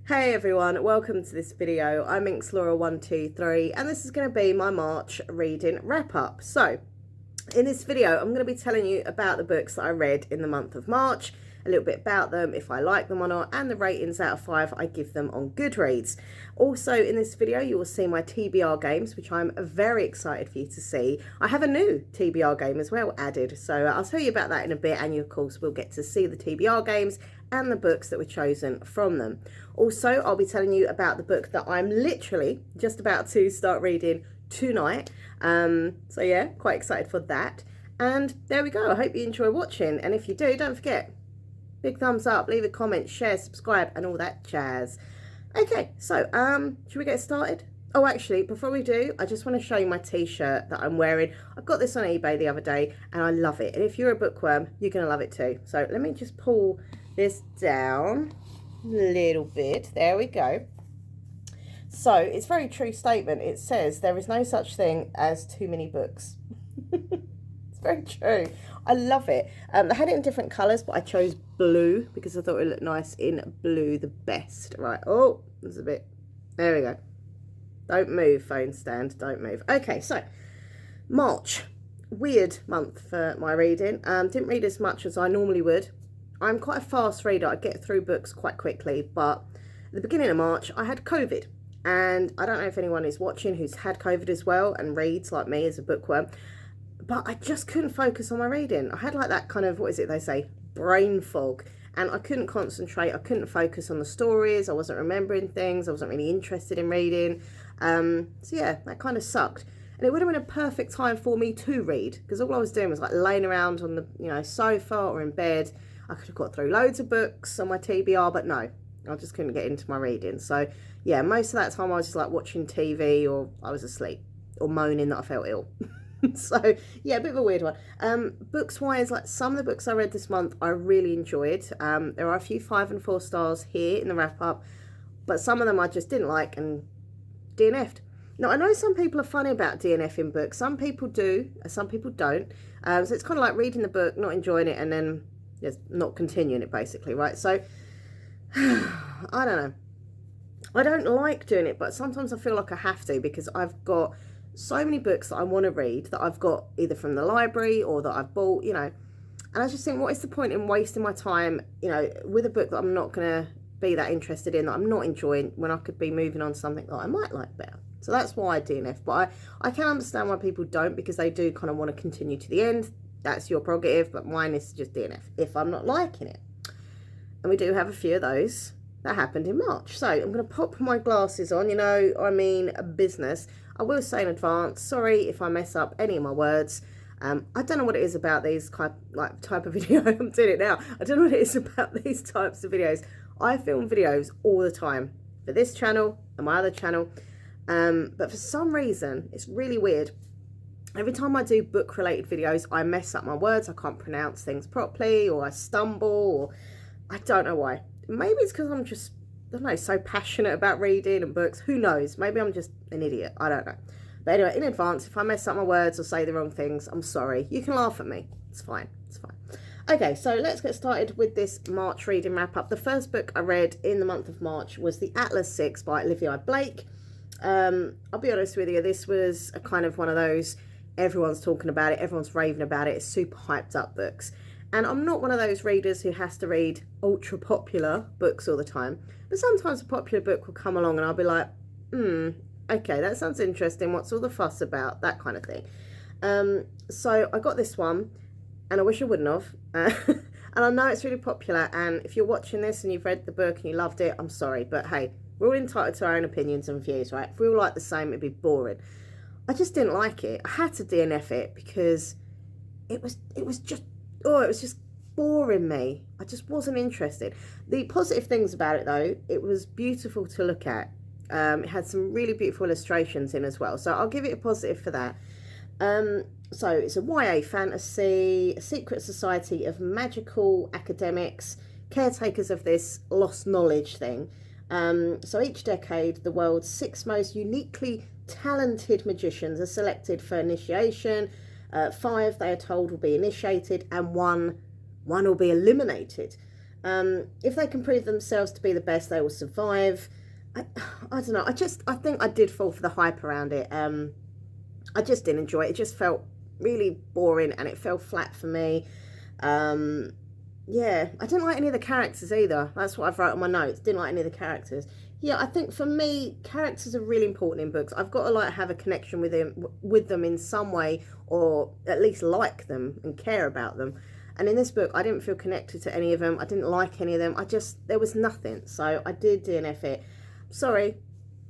Hey everyone, welcome to this video. I'm Laura123 and this is going to be my March reading wrap up. So in this video I'm going to be telling you about the books that I read in the month of March, a little bit about them, if I like them or not, and the ratings out of 5 I give them on Goodreads. Also in this video you will see my TBR games, which I'm very excited for you to see. I have a new TBR game as well added, so I'll tell you about that in a bit, and you of course will get to see the TBR games and the books that were chosen from them. Also, I'll be telling you about the book that I'm literally just about to start reading tonight. So yeah, quite excited for that. And there we go. I hope you enjoy watching. And if you do, don't forget, big thumbs up, leave a comment, share, subscribe, and all that jazz. Okay, so should we get started? Oh, actually, before we do, I just want to show you my t-shirt that I'm wearing. I got this on eBay the other day and I love it. And if you're a bookworm, you're going to love it too. So let me just pull this down a little bit. There we go. So it's a very true statement. It says there is no such thing as too many books. It's very true. I love it. They had it in different colours, but I chose blue because I thought it would look nice in blue the best. Right. Oh, there's a bit. There we go. Don't move, phone stand. Don't move. Okay, so March. Weird month for my reading. Didn't read as much as I normally would. I'm quite a fast reader. I get through books quite quickly, but at the beginning of March, I had COVID. And I don't know if anyone is watching who's had COVID as well and reads like me as a bookworm, but I just couldn't focus on my reading. I had like that kind of, what is it they say, brain fog. And I couldn't concentrate. I couldn't focus on the stories. I wasn't remembering things. I wasn't really interested in reading. So yeah, that kind of sucked. And it would have been a perfect time for me to read, because all I was doing was like laying around on the sofa or in bed. I could have got through loads of books on my TBR, but no, I just couldn't get into my reading. So yeah, most of that time I was just like watching TV, or I was asleep or moaning that I felt ill. So yeah, a bit of a weird one. Books wise, like some of the books I read this month I really enjoyed. There are a few 5 and 4 stars here in the wrap up, but some of them I just didn't like and DNF'd. Now, I know some people are funny about DNFing books. Some people do, and some people don't. So it's kind of like reading the book, not enjoying it, and then just not continuing it, basically, right? So, I don't know. I don't like doing it, but sometimes I feel like I have to, because I've got so many books that I want to read that I've got either from the library or that I've bought, and I just think, what is the point in wasting my time, with a book that I'm not going to be that interested in, that I'm not enjoying, when I could be moving on to something that I might like better. So that's why I DNF, but I can understand why people don't, because they do kind of want to continue to the end. That's your prerogative, but mine is just DNF if I'm not liking it. And we do have a few of those that happened in March. So I'm going to pop my glasses on, I mean business. I will say in advance, sorry if I mess up any of my words. I don't know what it is about these type of video. I'm doing it now. I don't know what it is about these types of videos. I film videos all the time for this channel and my other channel. But for some reason, it's really weird. Every time I do book related videos, I mess up my words. I can't pronounce things properly, or I stumble, or I don't know why. Maybe it's because I'm just, I don't know, so passionate about reading and books. Who knows? Maybe I'm just an idiot. I don't know. But anyway, in advance, if I mess up my words or say the wrong things, I'm sorry. You can laugh at me. It's fine. It's fine. Okay, so let's get started with this March reading wrap up. The first book I read in the month of March was The Atlas 6 by Olivia Blake. I'll be honest with you, this was a kind of one of those, everyone's talking about it, everyone's raving about it, it's super hyped up books. And I'm not one of those readers who has to read ultra popular books all the time, but sometimes a popular book will come along and I'll be like, okay, that sounds interesting, what's all the fuss about, that kind of thing. So I got this one, and I wish I wouldn't have, and I know it's really popular, and if you're watching this and you've read the book and you loved it, I'm sorry, but hey, we're all entitled to our own opinions and views, right? If we all like the same, it'd be boring. I just didn't like it. I had to DNF it because it was just boring me. I just wasn't interested. The positive things about it, though, it was beautiful to look at. It had some really beautiful illustrations in as well. So I'll give it a positive for that. So it's a YA fantasy, a secret society of magical academics, caretakers of this lost knowledge thing. So each decade, the world's 6 most uniquely talented magicians are selected for initiation. 5, they are told, will be initiated, and one will be eliminated. If they can prove themselves to be the best, they will survive. I don't know. I think I did fall for the hype around it. I just didn't enjoy it. It just felt really boring and it fell flat for me. Yeah, I didn't like any of the characters either. That's what I've wrote on my notes. Didn't like any of the characters. Yeah, I think for me, characters are really important in books. I've got to like have a connection with them in some way, or at least like them and care about them. And in this book, I didn't feel connected to any of them. I didn't like any of them. There was nothing. So I did DNF it. Sorry,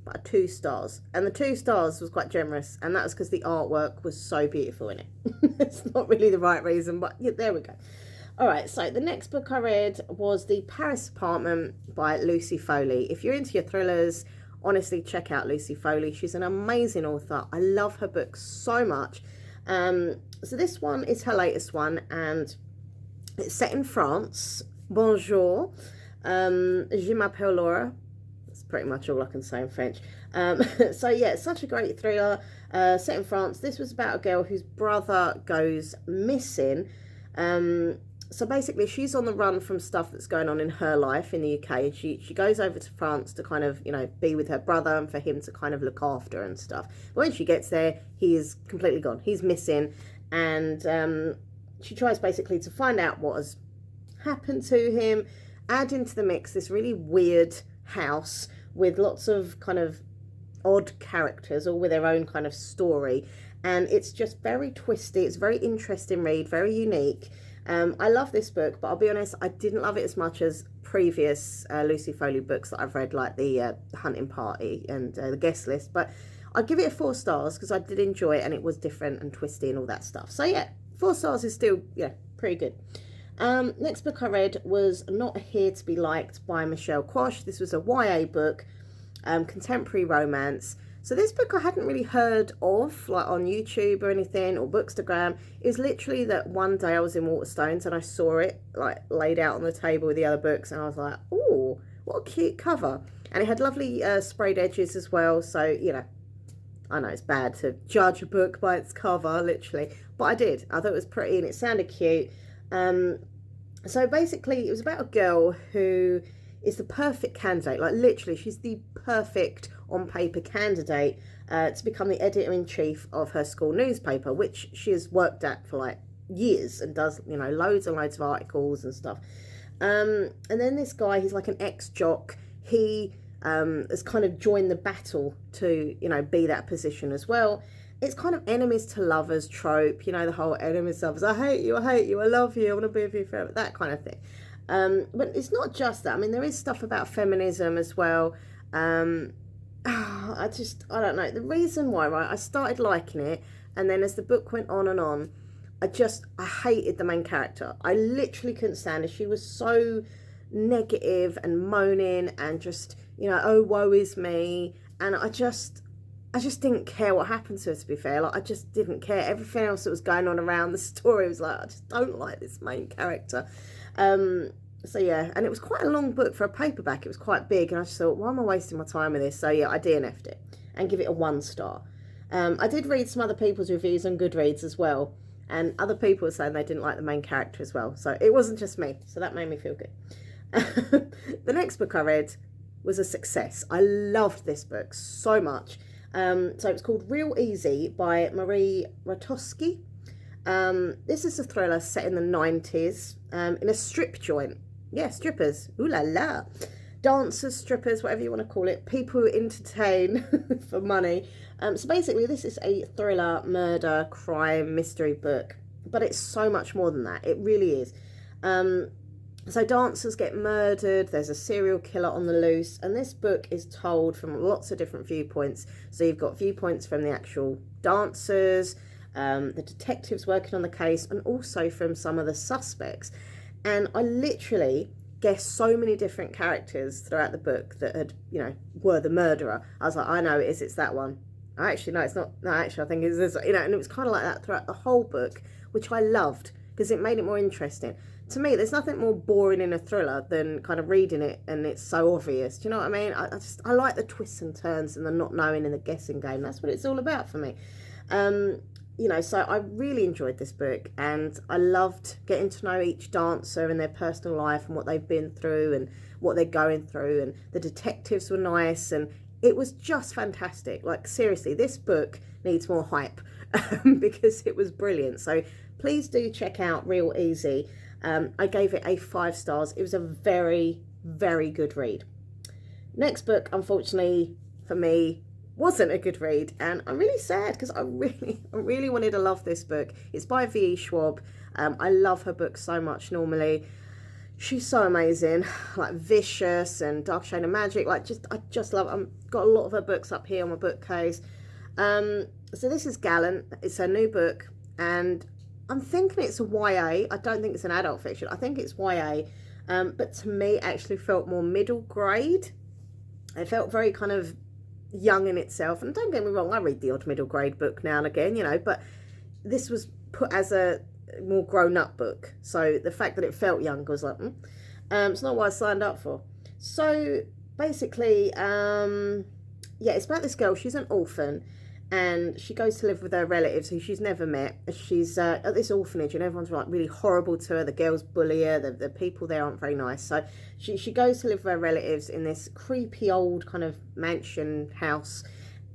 but 2 stars. And the 2 stars was quite generous. And that was because the artwork was so beautiful in it. It's not really the right reason, but yeah, there we go. All right, so the next book I read was The Paris Apartment by Lucy Foley. If you're into your thrillers, honestly, check out Lucy Foley. She's an amazing author. I love her books so much. So this one is her latest one, and it's set in France. Bonjour. Je m'appelle Laura. That's pretty much all I can say in French. So yeah, it's such a great thriller. Set in France. This was about a girl whose brother goes missing. So basically, she's on the run from stuff that's going on in her life in the UK. She goes over to France to kind of, be with her brother and for him to kind of look after and stuff. But when she gets there, he is completely gone. He's missing. And she tries basically to find out what has happened to him. Add into the mix this really weird house with lots of kind of odd characters, all with their own kind of story. And it's just very twisty. It's a very interesting read, very unique. I love this book, but I'll be honest, I didn't love it as much as previous Lucy Foley books that I've read, like the Hunting Party and the Guest List. But I'd give it 4 stars because I did enjoy it and it was different and twisty and all that stuff. So yeah, 4 stars is still, pretty good. Next book I read was Not Here to Be Liked by Michelle Quash. This was a YA book, contemporary romance. So this book I hadn't really heard of, like on YouTube or anything, or Bookstagram. It was literally that one day I was in Waterstones and I saw it like laid out on the table with the other books, and I was like, oh, what a cute cover. And it had lovely sprayed edges as well. So, I know it's bad to judge a book by its cover, literally, but I did. I thought it was pretty and it sounded cute. So basically it was about a girl who is the perfect candidate, like literally she's the perfect on paper candidate to become the editor-in-chief of her school newspaper, which she has worked at for like years and does, loads and loads of articles and stuff. And then this guy, he's like an ex-jock. He has kind of joined the battle to, be that position as well. It's kind of enemies to lovers trope, the whole enemies to lovers. I hate you, I love you, I want to be with you forever, that kind of thing. But it's not just that. I mean, there is stuff about feminism as well. I don't know. The reason why, right, I started liking it, and then as the book went on and on, I hated the main character. I literally couldn't stand her. She was so negative and moaning and just, oh, woe is me. And I just didn't care what happened to her, to be fair. Like, I just didn't care. Everything else that was going on around the story was like, I just don't like this main character. So yeah, and it was quite a long book for a paperback. It was quite big, and I just thought, why am I wasting my time with this? So yeah, I DNF'd it and give it a 1 star. I did read some other people's reviews on Goodreads as well, and other people were saying they didn't like the main character as well. So it wasn't just me, so that made me feel good. The next book I read was a success. I loved this book so much. So it's called Real Easy by Marie Rotoski. This is a thriller set in the 90s in a strip joint. Yeah, strippers. Ooh la la. Dancers, strippers, whatever you want to call it. People who entertain for money. So basically this is a thriller, murder, crime, mystery book. But it's so much more than that. It really is. So dancers get murdered. There's a serial killer on the loose. And this book is told from lots of different viewpoints. So you've got viewpoints from the actual dancers, the detectives working on the case, and also from some of the suspects. And I literally guessed so many different characters throughout the book that had, were the murderer. I was like, I know it is, it's that one. Actually, no, it's not. No, actually, I think it's this, and it was kind of like that throughout the whole book, which I loved because it made it more interesting. To me, there's nothing more boring in a thriller than kind of reading it and it's so obvious. Do you know what I mean? I like the twists and turns and the not knowing and the guessing game. That's what it's all about for me. you know, so I really enjoyed this book, and I loved getting to know each dancer and their personal life and what they've been through and what they're going through, and the detectives were nice, and it was just fantastic. Like, seriously, this book needs more hype because it was brilliant. So please do check out Real Easy. I gave it a 5 stars. It was a very, very good read. Next book, unfortunately for me, wasn't a good read, and I'm really sad because I really wanted to love this book. It's by V.E. Schwab. I love her books so much normally. She's so amazing, like Vicious and Dark Shade of Magic. Like, I just love. I've got a lot of her books up here on my bookcase. So this is Gallant. It's her new book, and I'm thinking it's a YA. I don't think it's an adult fiction. I think it's YA, but to me, it actually felt more middle grade. It felt very kind of young in itself, and don't get me wrong, I read the odd middle grade book now and again, you know, but this was put as a more grown-up book, so the fact that it felt younger was like, it's not what I signed up for. So basically, yeah, it's about this girl. She's an orphan, and she goes to live with her relatives who she's never met. She's at this orphanage, and everyone's like really horrible to her. The girls bully her. The people there aren't very nice. So she goes to live with her relatives in this creepy old kind of mansion house,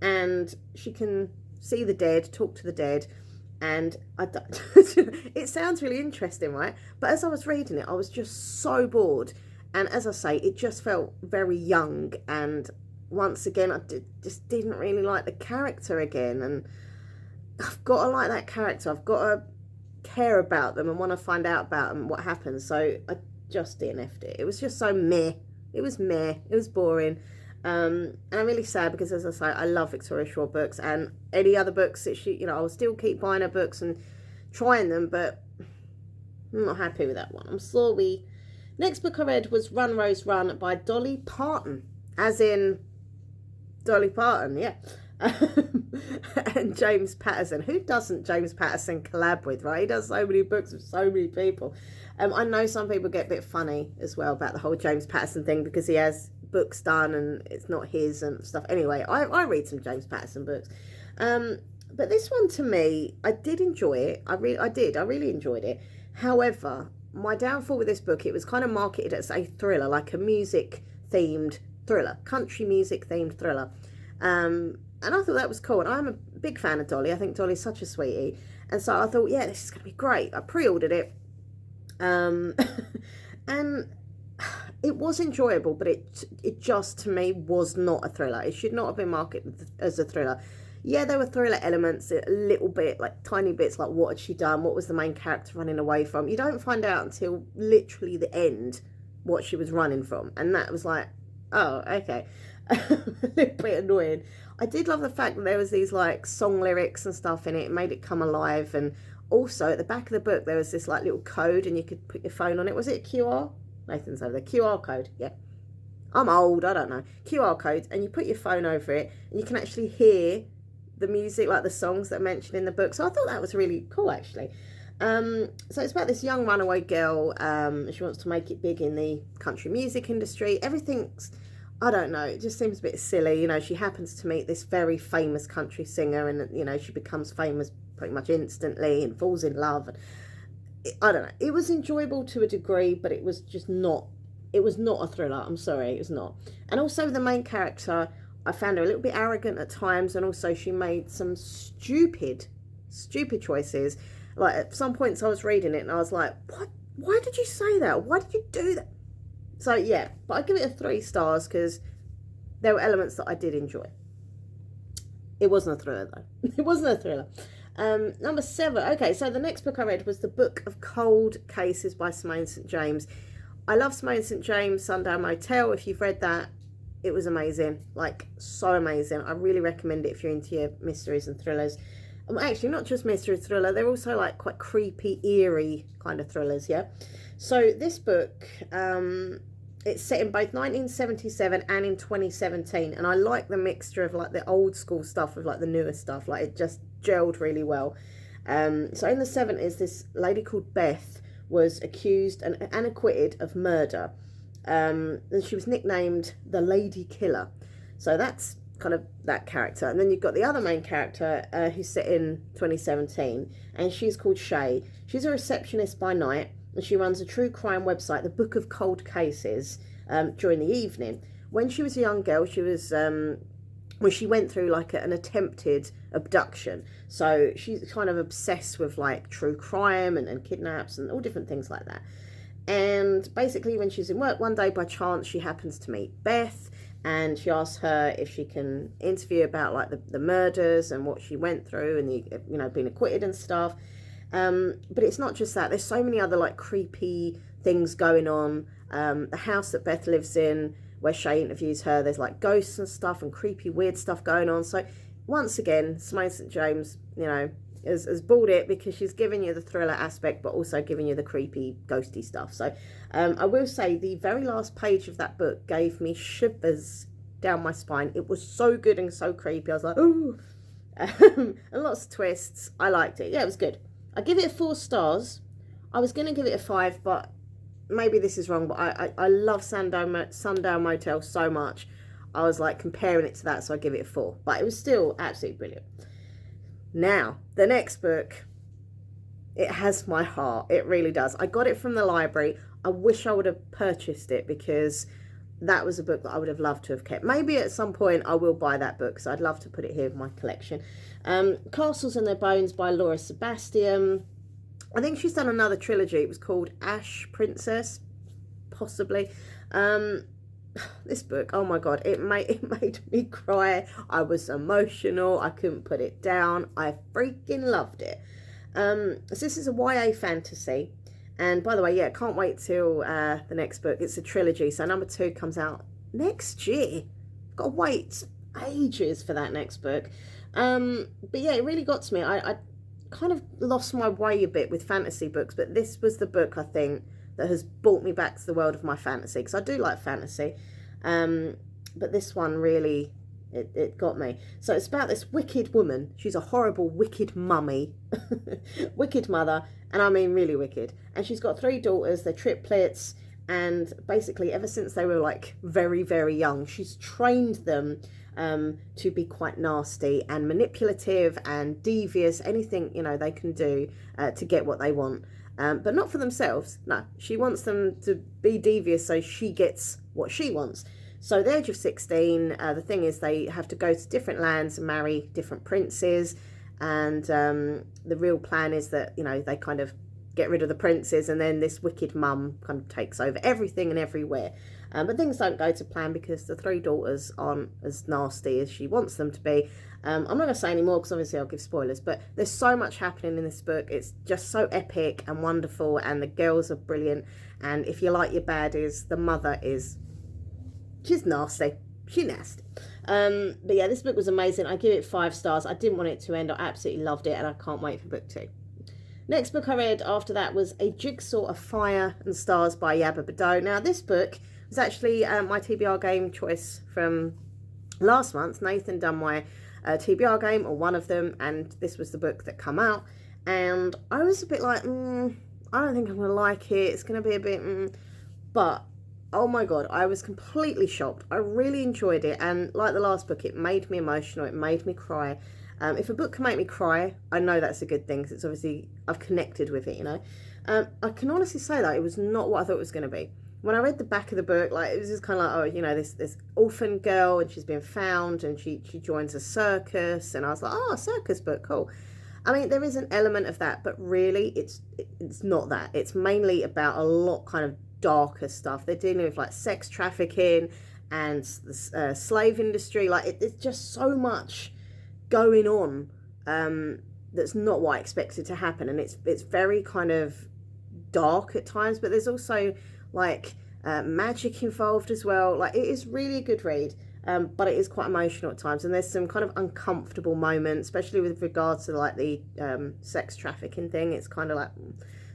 and she can see the dead, talk to the dead, and it sounds really interesting, right? But as I was reading it, I was just so bored, and as I say, it just felt very young, and once again, I just didn't really like the character again, and I've got to like that character. I've got to care about them and want to find out about them, what happens. So I just DNF'd it. It was just so meh. It was meh. It was boring. And I'm really sad because, as I say, I love Victoria Shaw books, and any other books that she, you know, I'll still keep buying her books and trying them, but I'm not happy with that one. I'm sorry. Next book I read was Run, Rose, Run by Dolly Parton, as in Dolly Parton, yeah. And James Patterson. Who doesn't James Patterson collab with, right? He does so many books with so many people. I know some people get a bit funny as well about the whole James Patterson thing because he has books done and it's not his and stuff. Anyway, I read some James Patterson books. But this one, to me, I did enjoy it. I really enjoyed it. However, my downfall with this book, it was kind of marketed as a thriller, like a music-themed thriller, country music-themed thriller. And I thought that was cool. And I'm a big fan of Dolly. I think Dolly's such a sweetie. And so I thought, yeah, this is going to be great. I pre-ordered it. And it was enjoyable, but it just, to me, was not a thriller. It should not have been marketed as a thriller. Yeah, there were thriller elements, a little bit, like tiny bits, like what had she done? What was the main character running away from? You don't find out until literally the end what she was running from. And that was like, oh, okay. A little bit annoying. I did love the fact that there was these like song lyrics and stuff in it. It made it come alive. And also at the back of the book, there was this like little code and you could put your phone on it. Was it a QR? Nathan's over there. QR code, yeah. I'm old, I don't know. QR code, and you put your phone over it and you can actually hear the music, like the songs that are mentioned in the book. So I thought that was really cool, actually. So it's about this young runaway girl. She wants to make it big in the country music industry. Everything's, I don't know, it just seems a bit silly. You know, she happens to meet this very famous country singer and, you know, she becomes famous pretty much instantly and falls in love. And I don't know. It was enjoyable to a degree, but it was just not, it was not a thriller. I'm sorry, it was not. And also the main character, I found her a little bit arrogant at times, and also she made some stupid choices. Like at some points I was reading it and I was like, what? Why did you say that? Why did you do that? So yeah, but I give it a 3 stars because there were elements that I did enjoy. It wasn't a thriller though. It wasn't a thriller. Number 7. Okay, so the next book I read was The Book of Cold Cases by Simone St. James. I love Simone St. James, Sundown Motel. If you've read that, it was amazing. Like, so amazing. I really recommend it if you're into your mysteries and thrillers. Actually, not just mystery thriller. They're also like quite creepy, eerie kind of thrillers, yeah? So this book, it's set in both 1977 and in 2017. And I like the mixture of like the old school stuff with like the newer stuff. Like it just gelled really well. So in the 70s, this lady called Beth was accused and acquitted of murder. And she was nicknamed the Lady Killer. So that's kind of that character. And then you've got the other main character who's set in 2017, and she's called Shay. She's a receptionist by night, and she runs a true crime website, the Book of Cold Cases, during the evening. When she was a young girl, she was when she went through like an attempted abduction. So she's kind of obsessed with like true crime and kidnaps and all different things like that. And basically when she's in work one day, by chance, she happens to meet Beth, and she asks her if she can interview about like the murders and what she went through and the, you know, being acquitted and stuff. But it's not just that. There's so many other like creepy things going on. The house that Beth lives in, where Shay interviews her, there's like ghosts and stuff and creepy weird stuff going on. So once again, Simone St. James, you know, has bought it, because she's giving you the thriller aspect but also giving you the creepy ghosty stuff. So I will say the very last page of that book gave me shivers down my spine. It was so good and so creepy. I was like, ooh. And lots of twists. I liked it. Yeah, it was good. I give it 4 stars. I was going to give it a 5, but maybe this is wrong, but I love Sundown Motel so much. I was like comparing it to that, so I give it a 4. But it was still absolutely brilliant. Now, the next book, it has my heart. It really does. I got it from the library. I wish I would have purchased it, because that was a book that I would have loved to have kept. Maybe at some point I will buy that book, so I'd love to put it here in my collection. Castles and Their Bones by Sebastian. I think she's done another trilogy. It was called Ash Princess, possibly. This book, oh my god, it made me cry. I was emotional. I couldn't put it down. I freaking loved it. So this is a YA fantasy. And by the way, yeah, can't wait till the next book. It's a trilogy, so number 2 comes out next year. Got to wait ages for that next book. But yeah, it really got to me. I kind of lost my way a bit with fantasy books, but this was the book, I think, that has brought me back to the world of my fantasy, because I do like fantasy. But this one really, it got me. So it's about this wicked woman. She's a horrible, wicked mummy. Wicked mother, and I mean really wicked. And she's got 3 daughters. They're triplets, and basically ever since they were like very, very young, she's trained them to be quite nasty and manipulative and devious. Anything, you know, they can do to get what they want. But not for themselves. No, she wants them to be devious so she gets what she wants. So at the age of 16, the thing is they have to go to different lands and marry different princes. And the real plan is that, you know, they kind of get rid of the princes, and then this wicked mum kind of takes over everything and everywhere. But things don't go to plan, because the 3 daughters aren't as nasty as she wants them to be. I'm not going to say any more, because obviously I'll give spoilers, but there's so much happening in this book. It's just so epic and wonderful, and the girls are brilliant. And if you like your baddies, the mother she's nasty. She's nasty. But yeah, this book was amazing. I give it 5 stars. I didn't want it to end. I absolutely loved it, and I can't wait for book 2. Next book I read after that was A Jigsaw of Fire and Stars by Yabba Bado. Now, this book was actually my TBR game choice from last month. Nathan done my TBR game, or one of them, and this was the book that come out. And I was a bit like, I don't think I'm going to like it. It's going to be a bit, But, oh my god, I was completely shocked. I really enjoyed it. And like the last book, it made me emotional. It made me cry. If a book can make me cry, I know that's a good thing, because it's obviously, I've connected with it, you know. I can honestly say that it was not what I thought it was going to be. When I read the back of the book, like, it was just kind of like, oh, you know, this orphan girl, and she's been found, and she joins a circus, and I was like, oh, a circus book, cool. I mean, there is an element of that, but really, it's not that. It's mainly about a lot kind of darker stuff. They're dealing with, like, sex trafficking and the slave industry. Like, it's just so much going on that's not what I expected to happen, and it's very kind of dark at times, but there's also like magic involved as well. Like, it is really a good read, but it is quite emotional at times, and there's some kind of uncomfortable moments, especially with regards to like the sex trafficking thing. It's kind of like,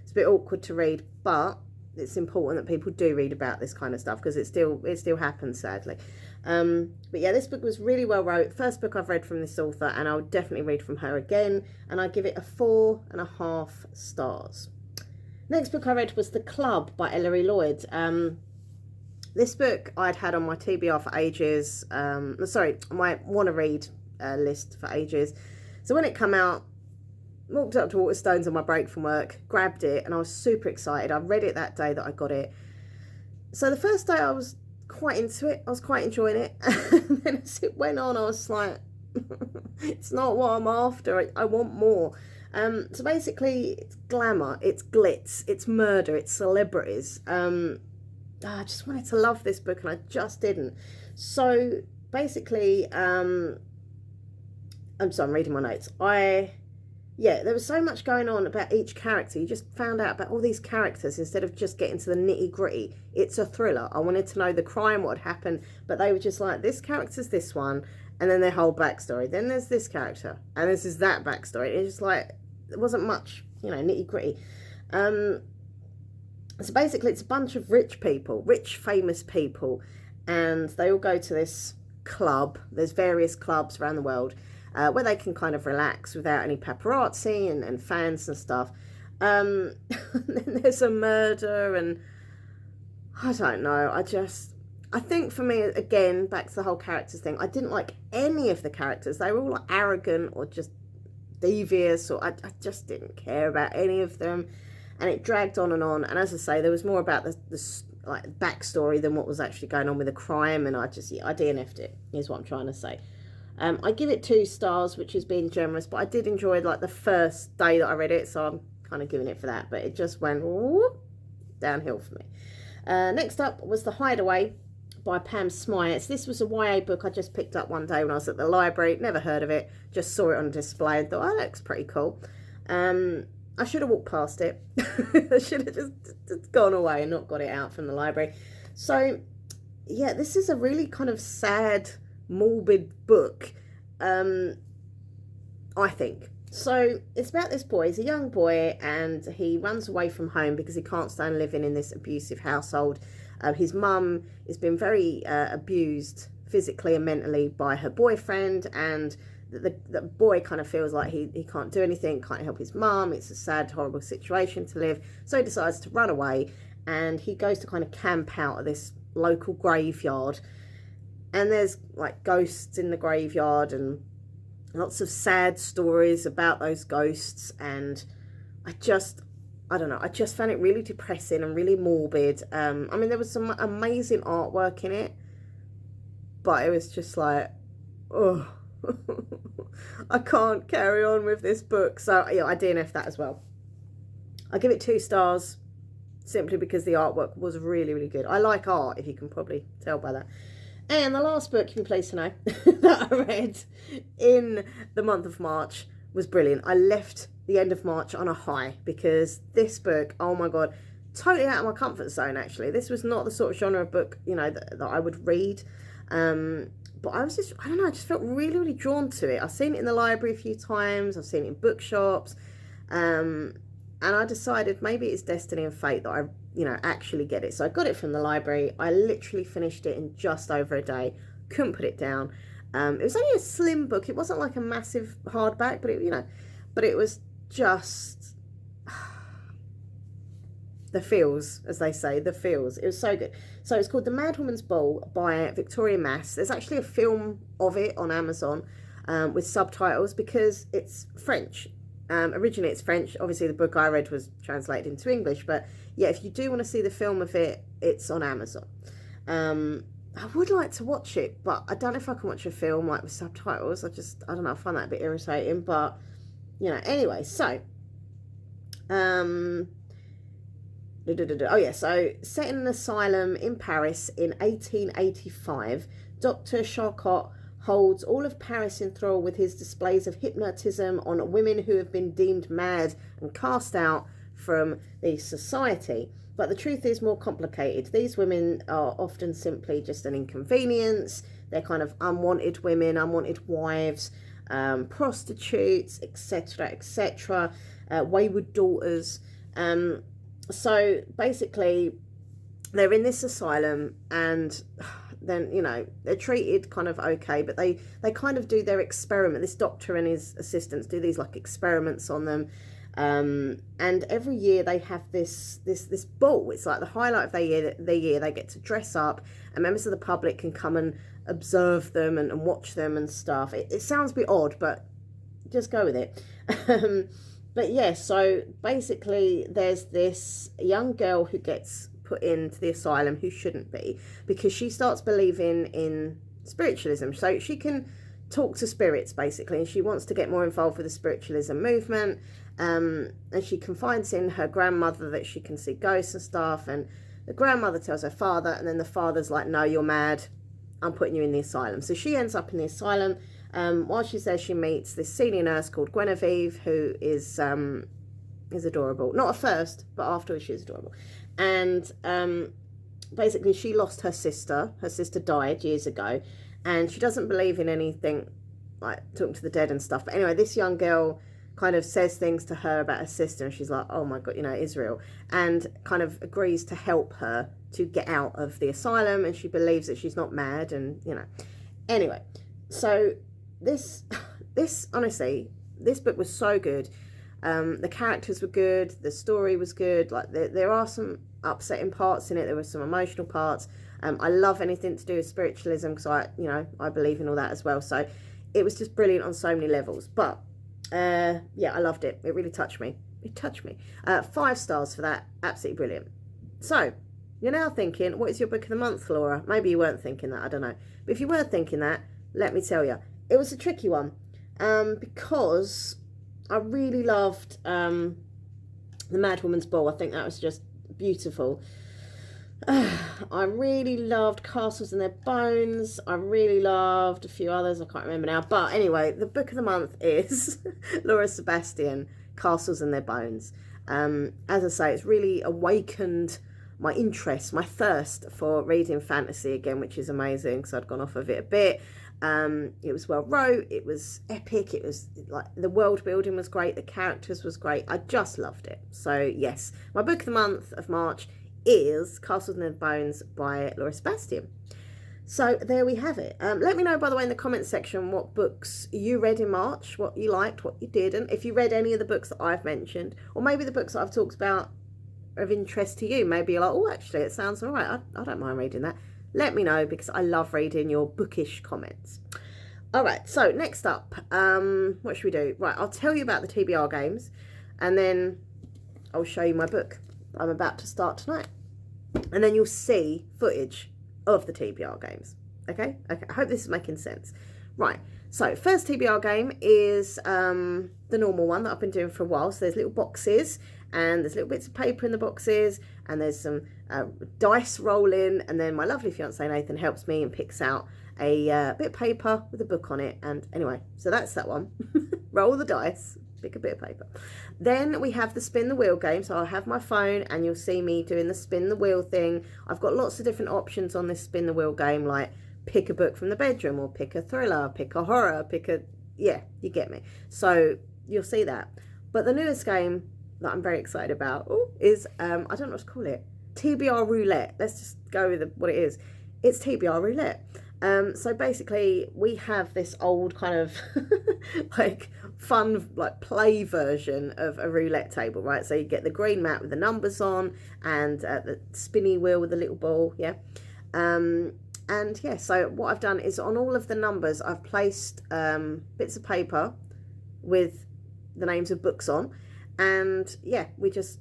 it's a bit awkward to read, but it's important that people do read about this kind of stuff, because it still happens, sadly. But yeah, this book was really well wrote. First book I've read from this author, and I would definitely read from her again, and I give it a 4.5 stars. Next book I read was The Club by Ellery Lloyd. This book I'd had on my TBR for ages, sorry, my want to read list for ages. So when it came out, walked up to Waterstones on my break from work, grabbed it, and I was super excited. I read it that day that I got it. So the first day I was quite into it. I was quite enjoying it. And then as it went on, I was like, it's not what I'm after. I want more. So basically, it's glamour, it's glitz, it's murder, it's celebrities. I just wanted to love this book, and I just didn't. So basically, I'm reading my notes. There was so much going on about each character. You just found out about all these characters instead of just getting to the nitty gritty. It's a thriller. I wanted to know the crime, what had happened, but they were just like, this character's this one, and then their whole backstory. Then there's this character, and this is that backstory. It's just like, there wasn't much, nitty gritty. So basically, it's a bunch of rich people, rich, famous people, and they all go to this club. There's various clubs around the world where they can kind of relax without any paparazzi and fans and stuff. And then there's a murder, and I don't know. I think for me, again, back to the whole characters thing, I didn't like any of the characters. They were all like arrogant or just devious, or I just didn't care about any of them. And it dragged on, and as I say, there was more about the like backstory than what was actually going on with the crime, and I DNF'd it, is what I'm trying to say. I give it 2 stars, which is being generous, but I did enjoy like the first day that I read it, so I'm kind of giving it for that, but it just went whoop, downhill for me. Next up was The Hideaway by Pam Smyes. This was a YA book I just picked up one day when I was at the library, never heard of it, just saw it on display and thought, oh, that looks pretty cool. I should have walked past it. I should have just gone away and not got it out from the library. So, yeah, this is a really kind of sad, morbid book, I think. So, it's about this boy. He's a young boy, and he runs away from home because he can't stand living in this abusive household. His mum has been very abused physically and mentally by her boyfriend, and the boy kind of feels like he can't do anything, can't help his mum. It's a sad, horrible situation to live. So he decides to run away, and he goes to kind of camp out at this local graveyard. And there's like ghosts in the graveyard and lots of sad stories about those ghosts. And I don't know, I just found it really depressing and really morbid. I mean, there was some amazing artwork in it, but it was just like, oh, I can't carry on with this book. So yeah, I DNF that as well. I give it 2 stars simply because the artwork was really, really good. I like art, if you can probably tell by that. And the last book, you'll be pleased to know, that I read in the month of March was brilliant. I left the end of March on a high because this book, oh my God, totally out of my comfort zone, actually. This was not the sort of genre of book, that I would read. But I was just, I don't know, I just felt really, really drawn to it. I've seen it in the library a few times. I've seen it in bookshops. And I decided maybe it's destiny and fate that I, actually get it. So I got it from the library. I literally finished it in just over a day. Couldn't put it down. It was only a slim book. It wasn't like a massive hardback, but but it was just the feels, as they say, the feels. It was so good. So it's called The Madwoman's Ball by Victoria Mass. There's actually a film of it on Amazon with subtitles because it's French. Originally it's French. Obviously the book I read was translated into English, but yeah, if you do want to see the film of it, it's on Amazon. I would like to watch it, but I don't know if I can watch a film like with subtitles. I don't know, I find that a bit irritating, but anyway, so oh yeah, so set in an asylum in Paris in 1885, Dr. Charcot holds all of Paris in thrall with his displays of hypnotism on women who have been deemed mad and cast out from the society. But the truth is more complicated. These women are often simply just an inconvenience. They're kind of unwanted women, unwanted wives, prostitutes, etc., etc., wayward daughters. So basically, they're in this asylum, and then, they're treated kind of okay, but they kind of do their experiment. This doctor and his assistants do these like experiments on them. And every year they have this ball. It's like the highlight of their year. They get to dress up, and members of the public can come and observe them and watch them and stuff. It sounds a bit odd, but just go with it. But yeah, so basically there's this young girl who gets put into the asylum who shouldn't be, because she starts believing in spiritualism. So she can talk to spirits basically, and she wants to get more involved with the spiritualism movement. And she confides in her grandmother that she can see ghosts and stuff, and the grandmother tells her father, and then the father's like, no, you're mad, I'm putting you in the asylum. So she ends up in the asylum. While she's there, she meets this senior nurse called Guinevere, who is adorable. Not at first, but afterwards she's adorable. And basically she lost her sister. Her sister died years ago, and she doesn't believe in anything like talking to the dead and stuff. But anyway, this young girl kind of says things to her about her sister, and she's like, oh my God, Israel, and kind of agrees to help her to get out of the asylum, and she believes that she's not mad, and anyway, so this honestly, this book was so good. The characters were good, the story was good, like there are some upsetting parts in it, there were some emotional parts. I love anything to do with spiritualism, because I believe in all that as well, so it was just brilliant on so many levels. But yeah, I loved it. It really touched me. 5 stars for that. Absolutely brilliant. So you're now thinking, what is your book of the month, Laura? Maybe you weren't thinking that, I don't know, but if you were thinking that, let me tell you, it was a tricky one, because I really loved The Madwoman's Ball. I think that was just beautiful. I really loved Castles and Their Bones. I really loved a few others, I can't remember now. But anyway, the book of the month is Laura Sebastian, Castles and Their Bones. As I say, it's really awakened my interest, my thirst for reading fantasy again, which is amazing, because I'd gone off of it a bit. It was well wrote, it was epic, it was like the world building was great, the characters was great. I just loved it. So yes, my book of the month of March is Castles and Their Bones by Laura Sebastian. So there we have it. Let me know, by the way, in the comments section what books you read in March, what you liked, what you didn't, if you read any of the books that I've mentioned, or maybe the books that I've talked about are of interest to you. Maybe you're like, oh, actually it sounds all right, I don't mind reading that. Let me know, because I love reading your bookish comments. All right, so next up, what should we do? Right, I'll tell you about the TBR games, and then I'll show you my book I'm about to start tonight. And then you'll see footage of the TBR games. Okay, I hope this is making sense. Right, so first TBR game is the normal one that I've been doing for a while. So there's little boxes, and there's little bits of paper in the boxes, and there's some dice rolling, and then my lovely fiance Nathan helps me and picks out a bit of paper with a book on it. And anyway, so that's that one. Roll the dice, pick a bit of paper. Then we have the spin the wheel game. So I'll have my phone, and you'll see me doing the spin the wheel thing. I've got lots of different options on this spin the wheel game, like pick a book from the bedroom, or pick a thriller, pick a horror, yeah, you get me. So you'll see that. But the newest game that I'm very excited about is, I don't know what to call it, Tbr Roulette. Let's just go with what it is. It's Tbr Roulette. So basically we have this old kind of like fun, like play version of a roulette table, right? So you get the green mat with the numbers on, and the spinny wheel with the little ball, yeah. And yeah, so what I've done is on all of the numbers I've placed bits of paper with the names of books on, and yeah, we just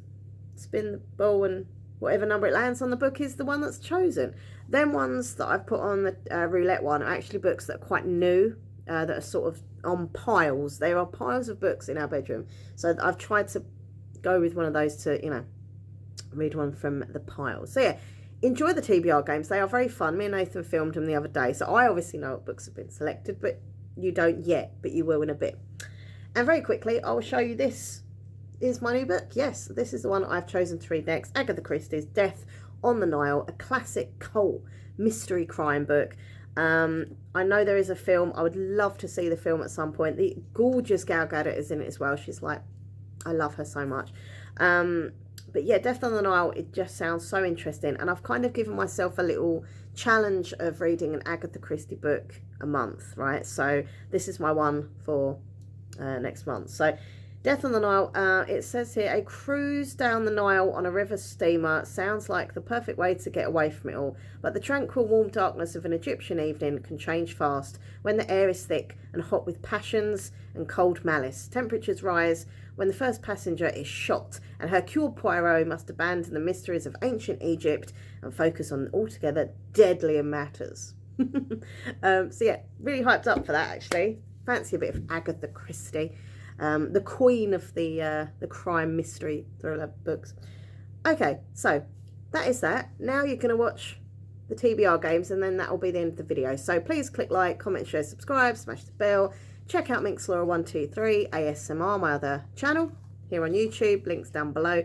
spin the ball, and whatever number it lands on the book is the one that's chosen. Then ones that I've put on the roulette one are actually books that are quite new, that are sort of on piles. There are piles of books in our bedroom, so I've tried to go with one of those to, read one from the pile. So yeah, enjoy the TBR games. They are very fun. Me and Nathan filmed them the other day, so I obviously know what books have been selected, but you don't yet, but you will in a bit. And very quickly, I will show you this is my new book. Yes, this is the one I've chosen to read next. Agatha Christie's Death on the Nile, a classic cult mystery crime book. I know there is a film. I would love to see the film at some point. The gorgeous Gal Gadot is in it as well. She's like, I love her so much. But yeah, Death on the Nile, it just sounds so interesting. And I've kind of given myself a little challenge of reading an Agatha Christie book a month, right? So this is my one for next month. So Death on the Nile. It says here, a cruise down the Nile on a river steamer sounds like the perfect way to get away from it all. But the tranquil, warm darkness of an Egyptian evening can change fast when the air is thick and hot with passions and cold malice. Temperatures rise when the first passenger is shot, and Hercule Poirot must abandon the mysteries of ancient Egypt and focus on altogether deadlier matters. So yeah, really hyped up for that actually. Fancy a bit of Agatha Christie. The queen of the crime mystery thriller books. Okay, so that is that. Now you're going to watch the TBR games, and then that will be the end of the video. So please click like, comment, share, subscribe, smash the bell. Check out MinxLaura123 ASMR, my other channel here on YouTube. Links down below,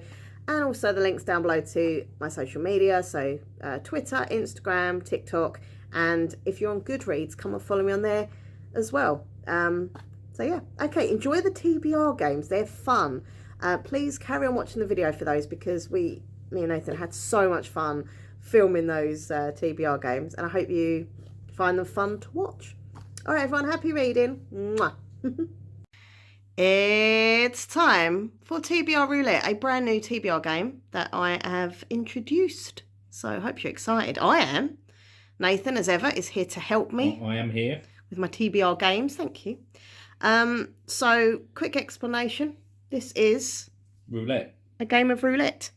and also the links down below to my social media. So Twitter, Instagram, TikTok, and if you're on Goodreads, come and follow me on there as well. So yeah, okay, enjoy the TBR games. They're fun. Please carry on watching the video for those, because me and Nathan had so much fun filming those TBR games, and I hope you find them fun to watch. All right, everyone, happy reading. Mwah. It's time for TBR Roulette, a brand new TBR game that I have introduced. So I hope you're excited. I am. Nathan, as ever, is here to help me. I am here. With my TBR games, thank you. So, quick explanation. This is... Roulette. A game of roulette.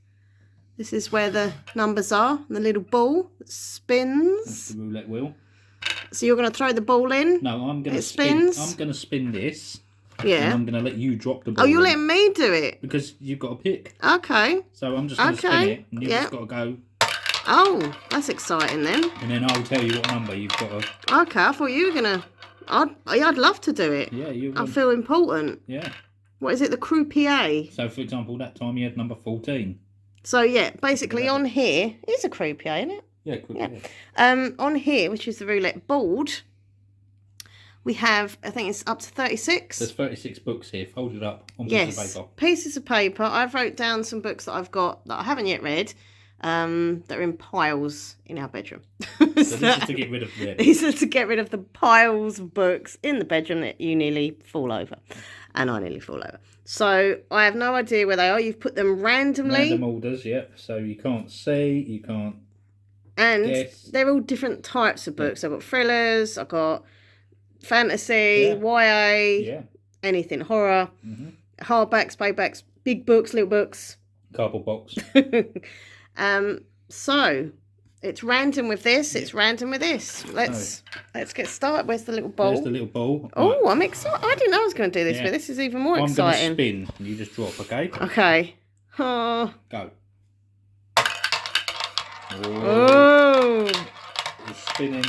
This is where the numbers are, and the little ball that spins. That's the roulette wheel. So you're going to throw the ball in? No, I'm going to spin. I'm going to spin this. Yeah. And I'm going to let you drop the ball. Oh, you're letting me do it? Because you've got to pick. Okay. So I'm just going to spin it, and you've just got to go. Oh, that's exciting then. And then I'll tell you what number you've got to... Okay, I thought you were going to... I'd love to do it. Yeah, you. I feel important. Yeah. What is it, the croupier? So, for example, that time you had number 14. So, yeah, basically on here, it's a croupier, isn't it? Yeah, croupier. Yeah. On here, which is the roulette board, we have, I think it's up to 36. There's 36 books here, folded up on pieces of paper. Pieces of paper. I've wrote down some books that I've got that I haven't yet read. That are in piles in our bedroom. So this is to get rid of them. These are to get rid of the piles of books in the bedroom that you nearly fall over. And I nearly fall over. So I have no idea where they are. You've put them randomly. Random orders, yeah. So you can't see, you can't guess. They're all different types of books. I've got thrillers, I've got fantasy, YA, anything, horror, hardbacks, paperbacks, big books, little books. Cardboard box. So it's random with this. It's random with this. Let's get started. Where's the little ball? There's the little ball. Oh, right. I'm excited. I didn't know I was going to do this, but this is even more exciting. I'm going to spin, and you just drop. Okay. Okay. Oh. Go. Oh. It's spinning.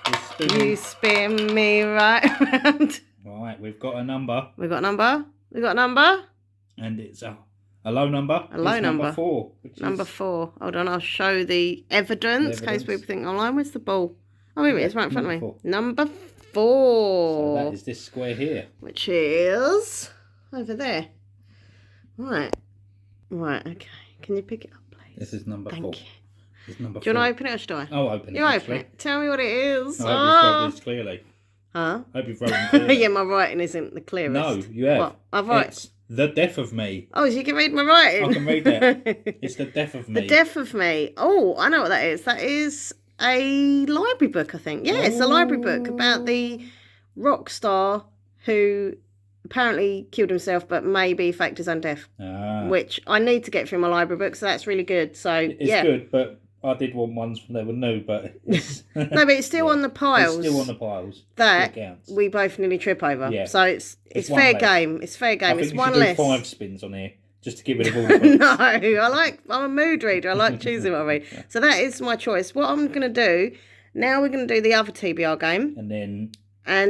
It's spinning. You spin me right around. Right, we've got a number. We've got a number. We've got a number. And it's a low number. A low number. Number 4. Number 4. Hold on, I'll show the evidence in case people think online. Where's the ball? Oh, here it is, right in front of me. 4. Number 4. So that is this square here. Which is over there. Right. Right, okay. Can you pick it up, please? This is number 4. Thank you. It's number 4. Do you want to open it or should I? I'll open it. You open it. Tell me what it is. I hope you've wrote this clearly. Huh? I hope you've wrote clearly. Yeah, my writing isn't the clearest. No, you have. What? I've written. It's The Death of Me. Oh, so you can read my writing? I can read that. It's The Death of Me. The Death of Me. Oh, I know what that is. That is a library book, I think. Yeah, it's a library book about the rock star who apparently killed himself, but maybe faked his own death. Which I need to get through my library book, so that's really good. So it's good, but I did want ones that were new, but it's... no, but it's still on the piles. It's still on the piles. That we both nearly trip over. Yeah. So it's fair game. It's fair game. It's one less. less. 5 spins on here just to get rid of all the No, I'm a mood reader. I like choosing what I read. Yeah. So that is my choice. What I'm going to do now, we're going to do the other TBR game, and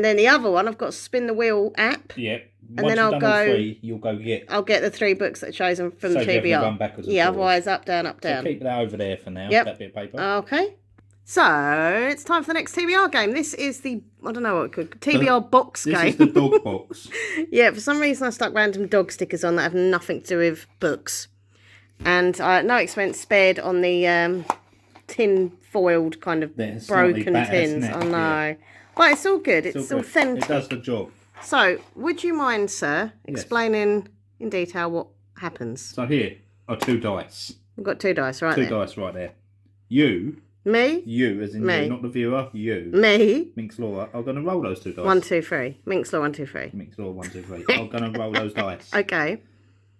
then the other one I've got Spin the Wheel app. Yeah. And then I'll go. 3, you'll go get. I'll get the 3 books that are chosen from the TBR. Run backwards yeah, otherwise up, down, up, down. So keep that over there for now. Yep. That bit of paper. Okay. So it's time for the next TBR game. This is the I don't know what it could TBR box game. This is the dog box. Yeah, for some reason I stuck random dog stickers on that have nothing to do with books, and no expense spared on the tin foiled kind of broken tins. I know, yeah. But it's all good. It's authentic. It does the job. So, would you mind, sir, explaining in detail what happens. So here are 2 dice. We've got 2 dice right there. 2 dice right there. You. Me? You, as in me. You, not the viewer. You. Me. Minx Laura are going to roll those 2 dice. 1, 2, 3. Minx Law 1, 2, 3. Minx Laura 1, 2, 3. are going to roll those dice. Okay.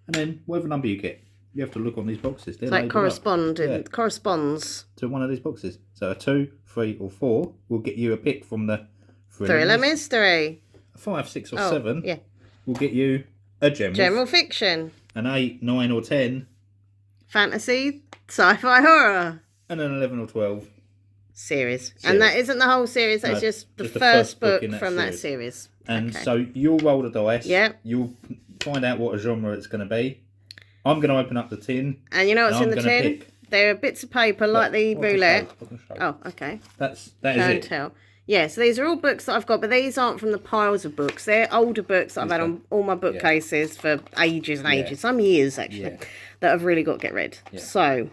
And then whatever number you get, you have to look on these boxes. So it corresponds to one of these boxes. So a 2, 3, or 4 will get you a pick from the Thriller Mystery. A 5, 6, or 7 yeah. will get you a general fiction. An 8, 9, or 10 fantasy, sci-fi, horror. And an 11 or 12 series. And that isn't the whole series, that's just the first book from that series. And so you'll roll the dice. Yeah. You'll find out what genre it's going to be. I'm going to open up the tin. And you know what's in the tin? There are bits of paper like the roulette. Oh, okay. That is it. Tell. Yeah, so these are all books that I've got, but these aren't from the piles of books. They're older books that I've had on all my bookcases for ages and ages. Some years, actually, that I've really got to get rid. Yeah. So,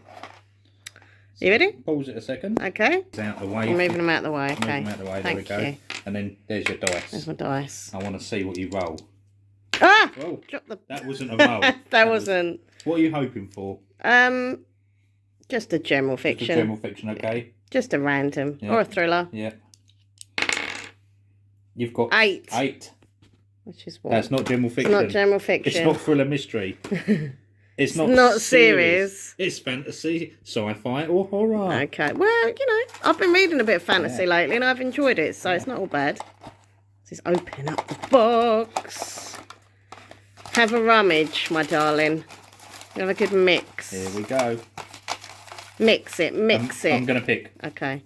you ready? Pause it a second. Okay. It's out of the way. I'm moving them out of the way. Okay. Move them out of the way. There we go. And then there's your dice. There's my dice. I want to see what you roll. Ah! Whoa. Drop the... That wasn't a roll. that wasn't. What are you hoping for? Just a general fiction. Just a general fiction, okay. Just a random. Or a thriller. Yeah. You've got 8. 8. Which is what? That's not general fiction. It's not general fiction. It's not thriller mystery. It's not series. It's fantasy, sci-fi, or horror. Okay. Well, you know, I've been reading a bit of fantasy lately and I've enjoyed it, so it's not all bad. Let's open up the box. Have a rummage, my darling. Have a good mix. Here we go. Mix it. I'm going to pick. Okay.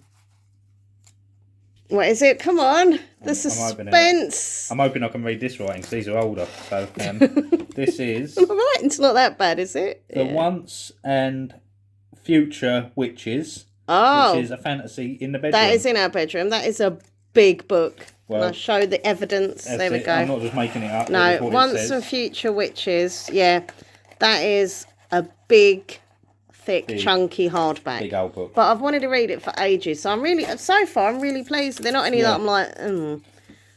What is it? Come on. The suspense. I'm hoping I can read this writing because these are older. So this is... My writing's not that bad, is it? The Once and Future Witches. Oh. Which is a fantasy in the bedroom. That is in our bedroom. That is a big book. Well, and I'll show the evidence. There we go. I'm not just making it up. No, Once and Future Witches. Yeah. That is a big... thick, chunky hardback. Big old book. But I've wanted to read it for ages. So I'm really pleased. They're not any that I'm like,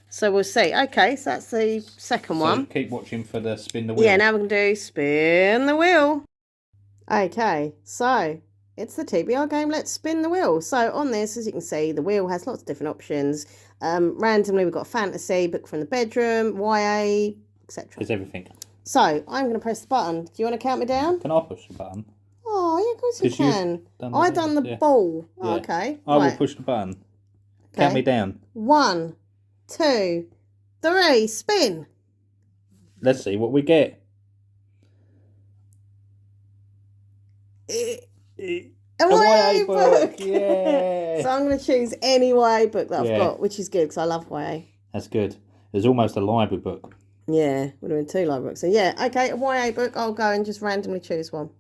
So we'll see. Okay, so that's the second one. Keep watching for the spin the wheel. Yeah, now we can do spin the wheel. Okay, so it's the TBR game. Let's spin the wheel. So on this, as you can see, the wheel has lots of different options. Randomly, we've got fantasy, book from the bedroom, YA, etc. It's everything. So I'm going to press the button. Do you want to count me down? Can I push the button? Oh, yeah, of course you can. I done the ball. Yeah. Okay. I will push the button. Okay. Count me down. 1, 2, 3, spin. Let's see what we get. A YA book. Yeah. So I'm going to choose any YA book that I've got, which is good because I love YA. That's good. It's almost a library book. Yeah, would have been 2 library books. So yeah, okay, a YA book. I'll go and just randomly choose one.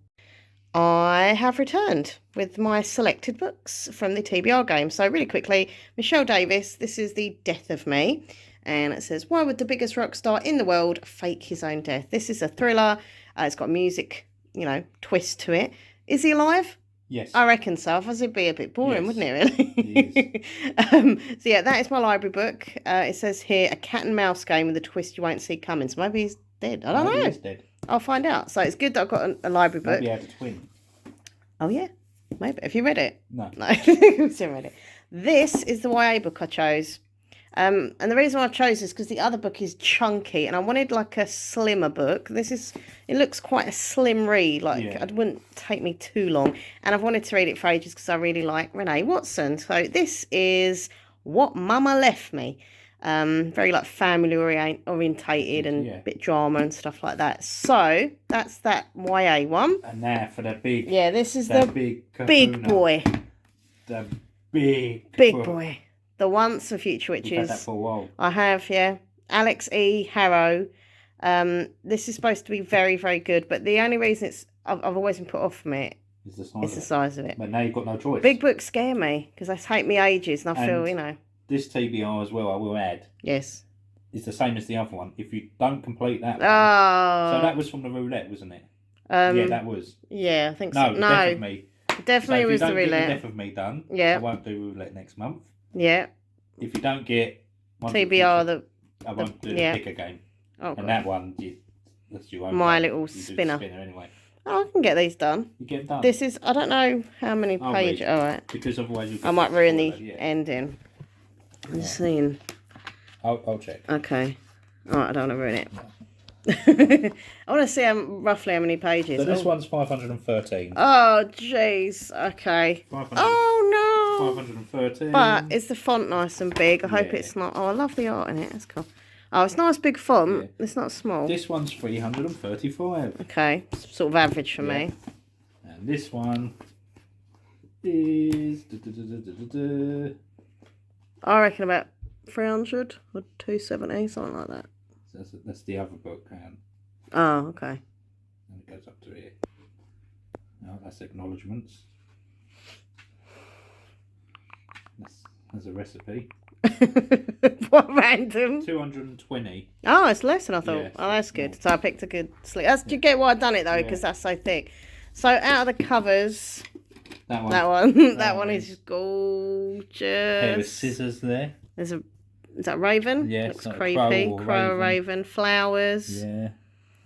I have returned with my selected books from the TBR game. So really quickly, Michelle Davis, this is The Death of Me. And it says, why would the biggest rock star in the world fake his own death? This is a thriller. It's got a music, twist to it. Is he alive? Yes. I reckon so. Otherwise it'd be a bit boring, wouldn't it, really? So yeah, that is my library book. It says here, a cat and mouse game with a twist you won't see coming. So maybe he's dead. I don't know. He's dead. I'll find out. So it's good that I've got a library book. Maybe you have a twin. Oh, yeah. Maybe. Have you read it? No. No. I haven't read it. This is the YA book I chose. And the reason why I chose is because the other book is chunky and I wanted like a slimmer book. It looks quite a slim read. It wouldn't take me too long. And I've wanted to read it for ages because I really like Renee Watson. So this is What Mama Left Me. Very family orientated and a bit drama and stuff like that. So that's that YA one. And now for the big. Yeah, this is the big boy. The big boy. The Once and Future Witches. You've had that for a while. I have, yeah. Alex E. Harrow. This is supposed to be very, very good, but the only reason I've always been put off from it is the size of it. But now you've got no choice. Big books scare me because they take me ages, and I feel, This TBR as well, I will add. Yes. It's the same as the other one. If you don't complete that one. Oh. So that was from the roulette, wasn't it? Yeah, that was. Yeah, I think so. No, Death of Me. Definitely was the roulette. If you don't get Death of Me done, I won't do roulette next month. Yeah. If you don't get TBR, I won't do the picker game. Oh, and that one, That's your own my game. little You do the spinner. Anyway. Oh, I can get these done. You get them done. This is, I don't know how many pages. All right. Because otherwise you. I might ruin the ending. I'm just seeing. I'll check. Okay. All right, I don't want to ruin it. No. I want to see roughly how many pages. So this one's 513. Oh, jeez. Okay. 500, oh, no. 513. But is the font nice and big? I hope it's not. Oh, I love the art in it. That's cool. Oh, it's nice big font. Yeah. It's not small. This one's 335. Okay. Sort of average for me. And this one is... I reckon about 300 or 270, something like that. That's the other book. Oh, okay. And it goes up to here. No, that's acknowledgements. That's a recipe. What random? 220. Oh, it's less than I thought. Yeah, oh, that's good. So I picked a good sleeve. Do you get why I've done it though? Because that's so thick. So out of the covers, that one is gorgeous. Pair of scissors there. Is that raven? Yeah, looks creepy. Crow raven. Flowers. Yeah.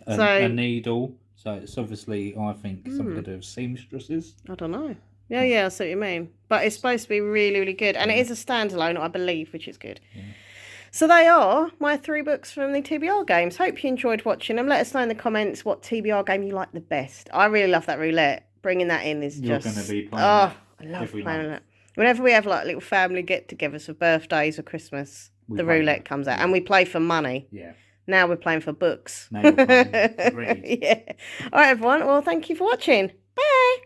A needle. So it's obviously, I think, something to do with seamstresses. I don't know. Yeah, I see what you mean. But it's supposed to be really, really good. And it is a standalone, I believe, which is good. Yeah. So they are my 3 books from the TBR games. Hope you enjoyed watching them. Let us know in the comments what TBR game you like the best. I really love that roulette. Bringing that in is You're just... going to be playing that I love playing that. Whenever we have like little family get-togethers for birthdays or Christmas, the roulette comes out. And we play for money. Yeah. Now we're playing for books. Now you're playing. Yeah. All right, everyone. Well, thank you for watching. Bye.